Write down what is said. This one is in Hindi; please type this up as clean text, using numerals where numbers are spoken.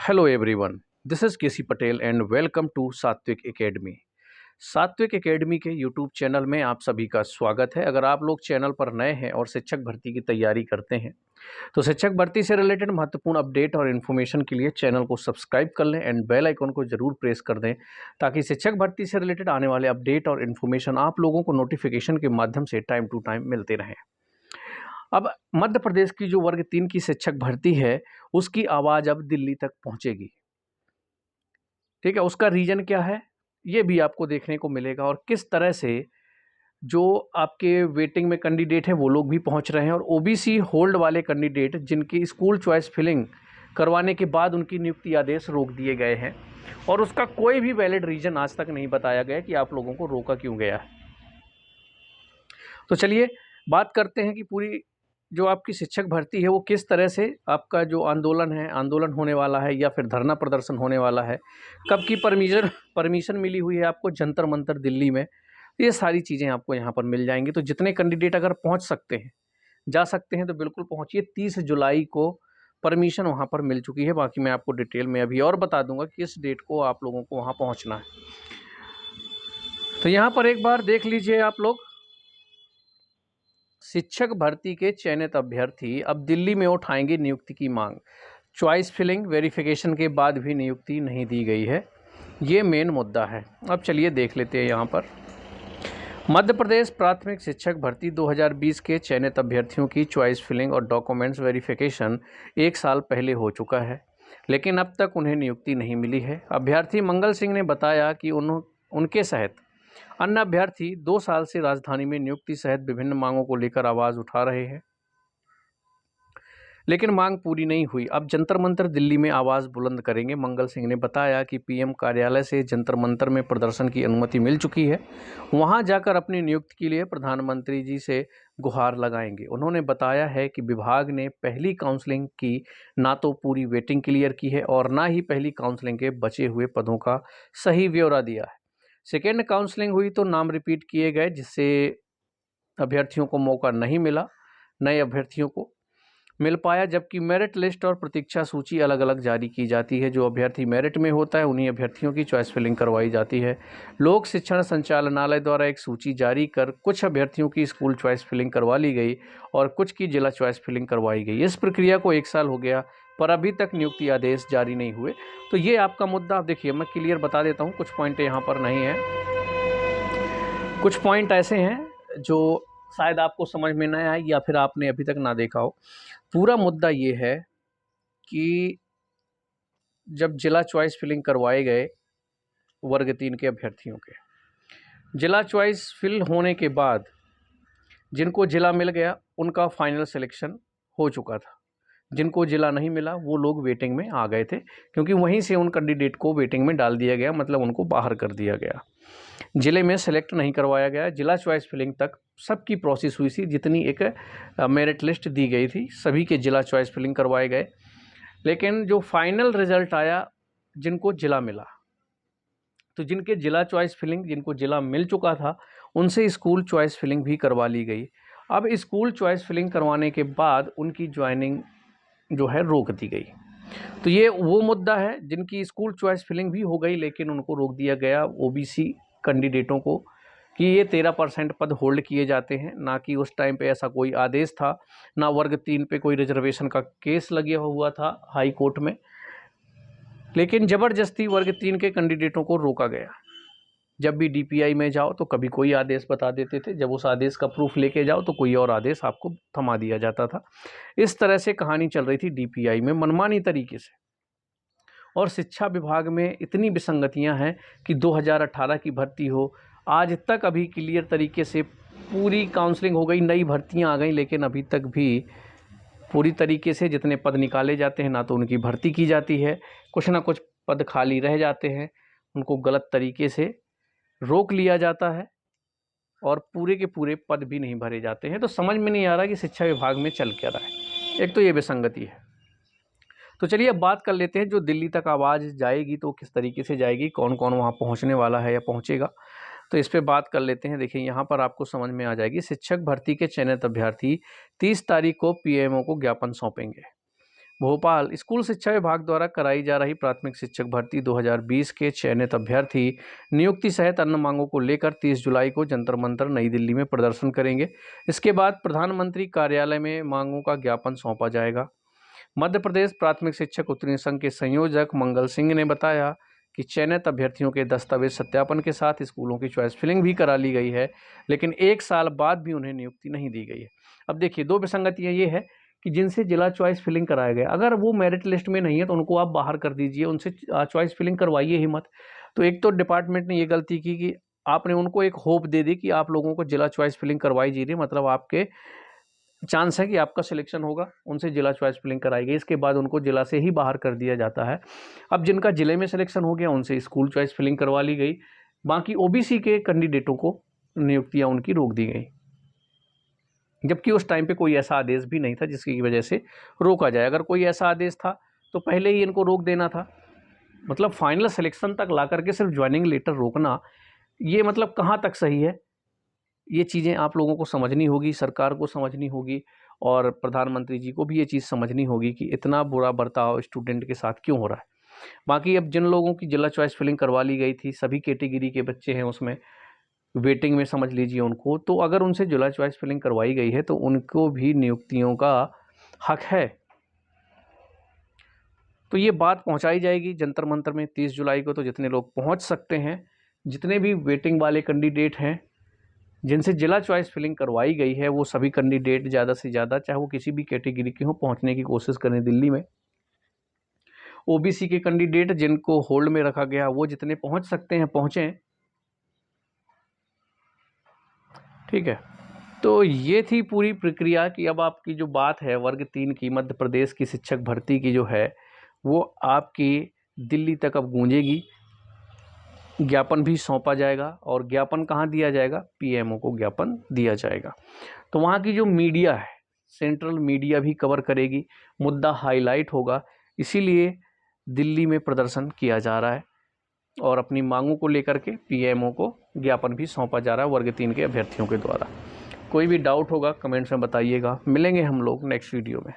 Hello everyone, this is KC Patel and welcome to Satvik academy. Satvik academy के यूट्यूब चैनल में आप सभी का स्वागत है। अगर आप लोग चैनल पर नए हैं और शिक्षक भर्ती की तैयारी करते हैं तो शिक्षक भर्ती से रिलेटेड महत्वपूर्ण अपडेट और इन्फॉर्मेशन के लिए चैनल को सब्सक्राइब कर लें एंड बेल आइकन को जरूर प्रेस कर दें ताकि शिक्षक भर्ती से रिलेटेड आने वाले अपडेट और इन्फॉर्मेशन आप लोगों को नोटिफिकेशन के माध्यम से टाइम टू टाइम मिलते रहें। अब मध्य प्रदेश की जो वर्ग 3 की शिक्षक भर्ती है उसकी आवाज़ अब दिल्ली तक पहुंचेगी। ठीक है, उसका रीज़न क्या है ये भी आपको देखने को मिलेगा और किस तरह से जो आपके वेटिंग में कैंडिडेट हैं वो लोग भी पहुंच रहे हैं और ओबीसी होल्ड वाले कैंडिडेट जिनकी स्कूल चॉइस फिलिंग करवाने के बाद उनकी नियुक्ति आदेश रोक दिए गए हैं और उसका कोई भी वैलिड रीज़न आज तक नहीं बताया गया कि आप लोगों को रोका क्यों गया है। तो चलिए बात करते हैं कि पूरी जो आपकी शिक्षक भर्ती है वो किस तरह से आपका जो आंदोलन है, आंदोलन होने वाला है या फिर धरना प्रदर्शन होने वाला है, कब की परमिशन मिली हुई है आपको जंतर मंतर दिल्ली में, ये सारी चीज़ें आपको यहाँ पर मिल जाएंगी। तो जितने कैंडिडेट अगर पहुँच सकते हैं, जा सकते हैं तो बिल्कुल पहुँचिए। 30 जुलाई को परमिशन वहाँ पर मिल चुकी है। बाकी मैं आपको डिटेल में अभी और बता दूंगा कि किस डेट को आप लोगों को वहाँ पहुँचना है। तो यहाँ पर एक बार देख लीजिए आप लोग, शिक्षक भर्ती के चयनित अभ्यर्थी अब दिल्ली में उठाएंगे नियुक्ति की मांग। चॉइस फिलिंग वेरिफिकेशन के बाद भी नियुक्ति नहीं दी गई है, ये मेन मुद्दा है। अब चलिए देख लेते हैं यहाँ पर। मध्य प्रदेश प्राथमिक शिक्षक भर्ती 2020 के चयनित अभ्यर्थियों की चॉइस फिलिंग और डॉक्यूमेंट्स वेरिफिकेशन 1 साल पहले हो चुका है, लेकिन अब तक उन्हें नियुक्ति नहीं मिली है। अभ्यर्थी मंगल सिंह ने बताया कि उनके सहित अन्य अभ्यर्थी 2 साल से राजधानी में नियुक्ति सहित विभिन्न मांगों को लेकर आवाज उठा रहे हैं, लेकिन मांग पूरी नहीं हुई। अब जंतर मंतर दिल्ली में आवाज बुलंद करेंगे। मंगल सिंह ने बताया कि पीएम कार्यालय से जंतर मंतर में प्रदर्शन की अनुमति मिल चुकी है, वहां जाकर अपनी नियुक्ति के लिए प्रधानमंत्री जी से गुहार लगाएंगे। उन्होंने बताया है कि विभाग ने पहली काउंसलिंग की ना तो पूरी वेटिंग क्लियर की है और ना ही पहली काउंसलिंग के बचे हुए पदों का सही ब्यौरा दिया है। सेकेंड काउंसलिंग हुई तो नाम रिपीट किए गए, जिससे अभ्यर्थियों को मौका नहीं मिला, नए अभ्यर्थियों को मिल पाया। जबकि मेरिट लिस्ट और प्रतीक्षा सूची अलग अलग जारी की जाती है। जो अभ्यर्थी मेरिट में होता है उन्हीं अभ्यर्थियों की चॉइस फिलिंग करवाई जाती है। लोक शिक्षण संचालनालय द्वारा एक सूची जारी कर कुछ अभ्यर्थियों की स्कूल चॉइस फिलिंग करवा ली गई और कुछ की जिला चॉइस फिलिंग करवाई गई। इस प्रक्रिया को 1 साल हो गया पर अभी तक नियुक्ति आदेश जारी नहीं हुए। तो ये आपका मुद्दा। आप देखिए, मैं क्लियर बता देता हूँ, कुछ पॉइंट यहाँ पर नहीं है, कुछ पॉइंट ऐसे हैं जो शायद आपको समझ में ना आए या फिर आपने अभी तक ना देखा हो। पूरा मुद्दा ये है कि जब जिला चॉइस फिलिंग करवाए गए वर्ग 3 के अभ्यर्थियों के, जिला चॉइस फिल होने के बाद जिनको जिला मिल गया उनका फाइनल सिलेक्शन हो चुका था। जिनको जिला नहीं मिला वो लोग वेटिंग में आ गए थे, क्योंकि वहीं से उन कैंडिडेट को वेटिंग में डाल दिया गया, मतलब उनको बाहर कर दिया गया। जिले में सेलेक्ट नहीं करवाया गया। जिला चॉइस फिलिंग तक सबकी प्रोसेस हुई थी, जितनी एक मेरिट लिस्ट दी गई थी सभी के जिला चॉइस फिलिंग करवाए गए। लेकिन जो फाइनल रिजल्ट आया, जिनको जिला मिला, तो जिनके जिला चॉइस फिलिंग, जिनको जिला मिल चुका था, उनसे स्कूल चॉइस फिलिंग भी करवा ली गई। अब स्कूल चॉइस फिलिंग करवाने के बाद उनकी ज्वाइनिंग जो है रोक दी गई। तो ये वो मुद्दा है जिनकी स्कूल चॉइस फिलिंग भी हो गई लेकिन उनको रोक दिया गया, ओबीसी कैंडिडेटों को, कि ये 13% पद होल्ड किए जाते हैं। ना कि उस टाइम पे ऐसा कोई आदेश था, ना वर्ग 3 पे कोई रिजर्वेशन का केस लगा हुआ था हाई कोर्ट में, लेकिन ज़बरदस्ती वर्ग 3 के कैंडिडेटों को रोका गया। जब भी डीपीआई में जाओ तो कभी कोई आदेश बता देते थे, जब उस आदेश का प्रूफ लेके जाओ तो कोई और आदेश आपको थमा दिया जाता था। इस तरह से कहानी चल रही थी डीपीआई में मनमानी तरीके से। और शिक्षा विभाग में इतनी विसंगतियां हैं कि 2018 की भर्ती हो, आज तक अभी क्लियर तरीके से पूरी काउंसलिंग हो गई, नई भर्तियां आ गई, लेकिन अभी तक भी पूरी तरीके से जितने पद निकाले जाते हैं ना तो उनकी भर्ती की जाती है, कुछ ना कुछ पद खाली रह जाते हैं, उनको गलत तरीके से रोक लिया जाता है और पूरे के पूरे पद भी नहीं भरे जाते हैं। तो समझ में नहीं आ रहा कि शिक्षा विभाग में चल क्या रहा है। एक तो ये विसंगति है। तो चलिए अब बात कर लेते हैं, जो दिल्ली तक आवाज़ जाएगी तो किस तरीके से जाएगी, कौन कौन वहाँ पहुँचने वाला है या पहुँचेगा, तो इस पर बात कर लेते हैं। देखिए यहाँ पर आपको समझ में आ जाएगी। शिक्षक भर्ती के चयनित अभ्यर्थी 30 तारीख को पीएमओ को ज्ञापन सौंपेंगे। भोपाल स्कूल शिक्षा विभाग द्वारा कराई जा रही प्राथमिक शिक्षक भर्ती 2020 के चयनित अभ्यर्थी नियुक्ति सहित अन्य मांगों को लेकर 30 जुलाई को जंतर मंतर नई दिल्ली में प्रदर्शन करेंगे। इसके बाद प्रधानमंत्री कार्यालय में मांगों का ज्ञापन सौंपा जाएगा। मध्य प्रदेश प्राथमिक शिक्षक उत्तरीय संघ के संयोजक मंगल सिंह ने बताया कि चयनित अभ्यर्थियों के दस्तावेज सत्यापन के साथ स्कूलों की चॉइस फिलिंग भी करा ली गई है, लेकिन 1 साल बाद भी उन्हें नियुक्ति नहीं दी गई है। अब देखिए, 2 विसंगतियाँ ये है कि जिनसे जिला चॉइस फिलिंग कराया गया, अगर वो मेरिट लिस्ट में नहीं है तो उनको आप बाहर कर दीजिए, उनसे चॉइस फिलिंग करवाइए ही मत। तो एक तो डिपार्टमेंट ने ये गलती की कि आपने उनको एक होप दे दी कि आप लोगों को जिला चॉइस फिलिंग करवाई जी रही, मतलब आपके चांस है कि आपका सिलेक्शन होगा, उनसे जिला चॉइस फिलिंग कराई गई। इसके बाद उनको जिला से ही बाहर कर दिया जाता है। अब जिनका जिले में सिलेक्शन हो गया उनसे स्कूल चॉइस फिलिंग करवा ली गई। बाकी ओबीसी के कैंडिडेटों को नियुक्तियां उनकी रोक दी गई, जबकि उस टाइम पे कोई ऐसा आदेश भी नहीं था जिसकी वजह से रोका जाए। अगर कोई ऐसा आदेश था तो पहले ही इनको रोक देना था। मतलब फाइनल सिलेक्शन तक ला करके सिर्फ ज्वाइनिंग लेटर रोकना, ये मतलब कहाँ तक सही है? ये चीज़ें आप लोगों को समझनी होगी, सरकार को समझनी होगी और प्रधानमंत्री जी को भी ये चीज़ समझनी होगी कि इतना बुरा बर्ताव स्टूडेंट के साथ क्यों हो रहा है। बाकी अब जिन लोगों की जिला चॉइस फिलिंग करवा ली गई थी, सभी कैटेगरी के बच्चे हैं उसमें, वेटिंग में समझ लीजिए उनको, तो अगर उनसे जिला चॉइस फिलिंग करवाई गई है तो उनको भी नियुक्तियों का हक है। तो ये बात पहुंचाई जाएगी जंतर मंतर में 30 जुलाई को। तो जितने लोग पहुंच सकते हैं, जितने भी वेटिंग वाले कैंडिडेट हैं जिनसे जिला चॉइस फिलिंग करवाई गई है, वो सभी कैंडिडेट ज़्यादा से ज़्यादा, चाहे वो किसी भी कैटेगरी के हों, पहुंचने की कोशिश करें दिल्ली में। ओबीसी के कैंडिडेट जिनको होल्ड में रखा गया, वो जितने पहुंच सकते हैं पहुंचें। ठीक है, तो ये थी पूरी प्रक्रिया कि अब आपकी जो बात है वर्ग 3 की, मध्य प्रदेश की शिक्षक भर्ती की जो है, वो आपकी दिल्ली तक अब गूंजेगी। ज्ञापन भी सौंपा जाएगा और ज्ञापन कहाँ दिया जाएगा? पीएमओ को ज्ञापन दिया जाएगा। तो वहाँ की जो मीडिया है, सेंट्रल मीडिया भी कवर करेगी, मुद्दा हाईलाइट होगा, इसीलिए दिल्ली में प्रदर्शन किया जा रहा है और अपनी मांगों को लेकर के पीएमओ को ज्ञापन भी सौंपा जा रहा है वर्ग 3 के अभ्यर्थियों के द्वारा। कोई भी डाउट होगा कमेंट्स में बताइएगा। मिलेंगे हम लोग नेक्स्ट वीडियो में।